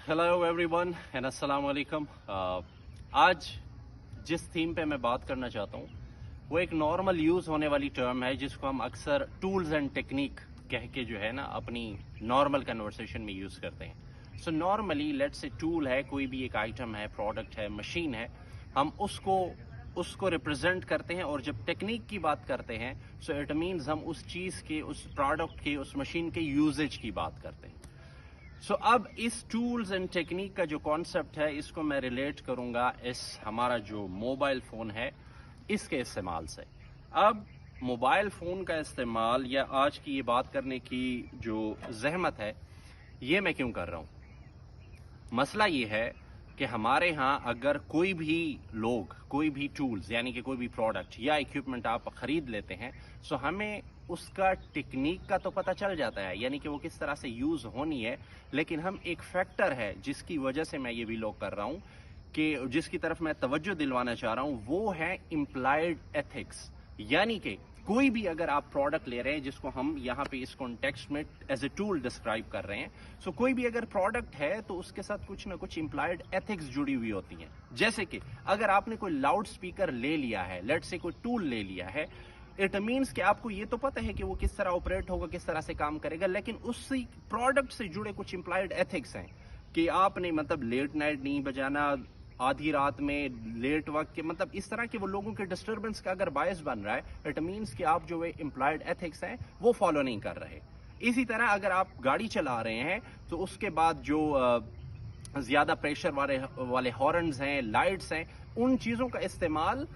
Hello everyone and अस्सलाम वालेकुम। आज जिस थीम पे मैं बात करना चाहता हूँ वो एक नॉर्मल यूज़ होने वाली टर्म है जिसको हम अक्सर टूल्स एंड टेक्निक कह के जो है ना अपनी नॉर्मल कन्वर्सेशन में यूज़ करते हैं। So normally let's say tool है, कोई भी एक आइटम है, प्रोडक्ट है, मशीन है, हम उसको रिप्रेजेंट करते हैं। और जब टेक्निक की बात करते हैं सो इट मीन्स हम उस चीज़ के, उस प्रोडक्ट के, उस मशीन के यूजेज की बात करते हैं। अब इस टूल्स एंड टेक्निक का जो कॉन्सेप्ट है इसको मैं रिलेट करूंगा इस हमारा जो मोबाइल फ़ोन है इसके इस्तेमाल से। अब मोबाइल फ़ोन का इस्तेमाल या आज की ये बात करने की जो जहमत है ये मैं क्यों कर रहा हूँ? मसला ये है कि हमारे यहाँ अगर कोई भी लोग कोई भी टूल्स यानी कि कोई भी प्रोडक्ट या इक्विपमेंट आप खरीद लेते हैं सो हमें उसका टेक्निक का तो पता चल जाता है, यानी कि वो किस तरह से यूज़ होनी है। लेकिन हम एक फैक्टर है जिसकी वजह से मैं ये भी लॉक कर रहा हूँ कि जिसकी तरफ मैं तवज्जो दिलवाना चाह रहा हूँ वो है इम्प्लाइड एथिक्स। यानी कि कोई भी अगर आप प्रोडक्ट ले रहे हैं जिसको हम यहाँ पे इस कॉन्टेक्स्ट में एज ए टूल डिस्क्राइब कर रहे हैं, सो कोई भी अगर प्रोडक्ट है तो उसके साथ कुछ ना कुछ इम्प्लाइड एथिक्स जुड़ी हुई होती हैं। जैसे कि अगर आपने कोई लाउड स्पीकर ले लिया है, लेट्स से कोई टूल ले लिया है, इट मीन्स कि आपको ये तो पता है कि वो किस तरह ऑपरेट होगा, किस तरह से काम करेगा, लेकिन उसी प्रोडक्ट से जुड़े कुछ इम्प्लाइड एथिक्स हैं कि आपने मतलब लेट नाइट नहीं बजाना, आधी रात में, लेट वक्त के, मतलब इस तरह के वो लोगों के डिस्टर्बेंस का अगर बायस बन रहा है इट मीन्स कि आप जो वे इम्प्लाइड एथिक्स हैं वो फॉलो नहीं कर रहे। इसी तरह अगर आप गाड़ी चला रहे हैं तो उसके बाद जो ज्यादा प्रेशर वाले हॉर्न्स हैं, लाइट्स हैं, उन चीजों का इस्तेमाल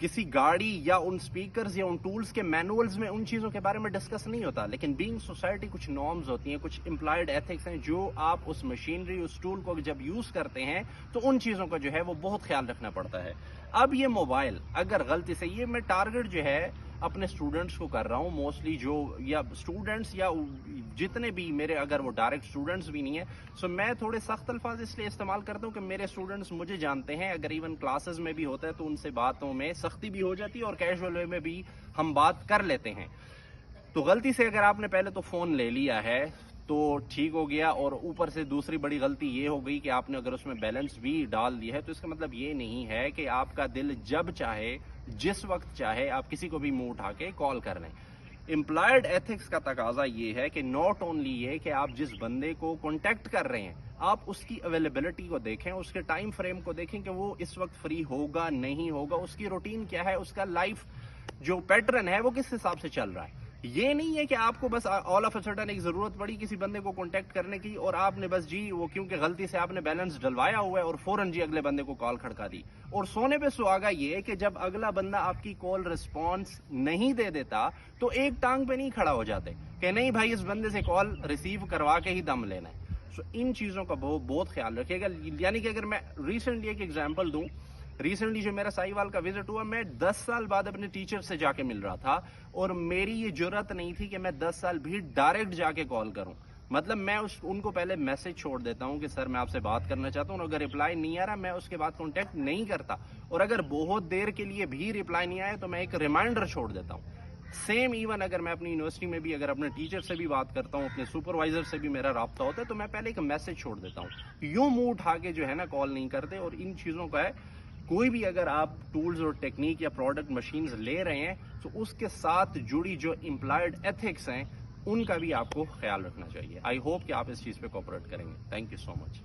किसी गाड़ी या उन स्पीकर्स या उन टूल्स के मैनुअल्स में उन चीज़ों के बारे में डिस्कस नहीं होता। लेकिन बीइंग सोसाइटी कुछ नॉर्म्स होती हैं, कुछ इम्प्लाइड एथिक्स हैं जो आप उस मशीनरी, उस टूल को जब यूज़ करते हैं तो उन चीज़ों का जो है वो बहुत ख्याल रखना पड़ता है। अब ये मोबाइल अगर गलती से, ये मैं टारगेट जो है अपने स्टूडेंट्स को कर रहा हूँ मोस्टली, जो या स्टूडेंट्स या जितने भी मेरे, अगर वो डायरेक्ट स्टूडेंट्स भी नहीं है सो मैं थोड़े सख्त अल्फाज इसलिए इस्तेमाल करता हूँ कि मेरे स्टूडेंट्स मुझे जानते हैं। अगर इवन क्लासेस में भी होता है तो उनसे बातों में सख्ती भी हो जाती है और कैजुअल वे में भी हम बात कर लेते हैं। तो गलती से अगर आपने पहले तो फ़ोन ले लिया है तो ठीक हो गया, और ऊपर से दूसरी बड़ी गलती ये हो गई कि आपने अगर उसमें बैलेंस भी डाल दिया है तो इसका मतलब ये नहीं है कि आपका दिल जब चाहे, जिस वक्त चाहे, आप किसी को भी मुंह उठा के कॉल कर लें। इम्प्लाइड एथिक्स का तकाजा ये है कि नॉट ओनली ये कि आप जिस बंदे को कॉन्टेक्ट कर रहे हैं आप उसकी अवेलेबिलिटी को देखें, उसके टाइम फ्रेम को देखें कि वो इस वक्त फ्री होगा, नहीं होगा, उसकी रूटीन क्या है, उसका लाइफ जो पैटर्न है वो किस हिसाब से चल रहा है। ये नहीं है कि आपको बस ऑल ऑफ अ सडन एक जरूरत पड़ी किसी बंदे को कांटेक्ट करने की और आपने बस जी वो क्योंकि गलती से आपने बैलेंस डलवाया हुआ है और फौरन जी अगले बंदे को कॉल खड़का दी। और सोने पे सुहागा ये कि जब अगला बंदा आपकी कॉल रिस्पॉन्स नहीं दे देता तो एक टांग पे नहीं खड़ा हो जाते कि नहीं भाई इस बंदे से कॉल रिसीव करवा के ही दम लेना है। सो इन चीज़ों का बहुत ख्याल रखिएगा। यानी कि अगर मैं रिसेंटली एक एग्जाम्पल दूं, रिसेंटली जो मेरा साहिवाल का विजिट हुआ, मैं 10 साल बाद अपने टीचर से जाके मिल रहा था और मेरी ये जुर्रत नहीं थी कि मैं 10 साल भी डायरेक्ट जाके कॉल करूं। मतलब मैं उनको पहले मैसेज छोड़ देता हूं कि सर मैं आपसे बात करना चाहता हूं, और अगर रिप्लाई नहीं आ रहा मैं उसके बाद कांटेक्ट नहीं करता, और अगर बहुत देर के लिए भी रिप्लाई नहीं आया तो मैं एक रिमाइंडर छोड़ देता हूं। सेम इवन अगर मैं अपनी यूनिवर्सिटी में भी अगर अपने टीचर से भी बात करता हूँ, अपने सुपरवाइजर से भी मेरा राब्ता होता है तो मैं पहले एक मैसेज छोड़ देता हूँ। यूं मुंह उठा के जो है ना कॉल नहीं करते। और इन चीज़ों का है, कोई भी अगर आप टूल्स और टेक्निक या प्रोडक्ट मशीन्स ले रहे हैं तो उसके साथ जुड़ी जो इम्प्लाइड एथिक्स हैं उनका भी आपको ख्याल रखना चाहिए। आई होप कि आप इस चीज़ पे कोऑपरेट करेंगे। Thank you so much.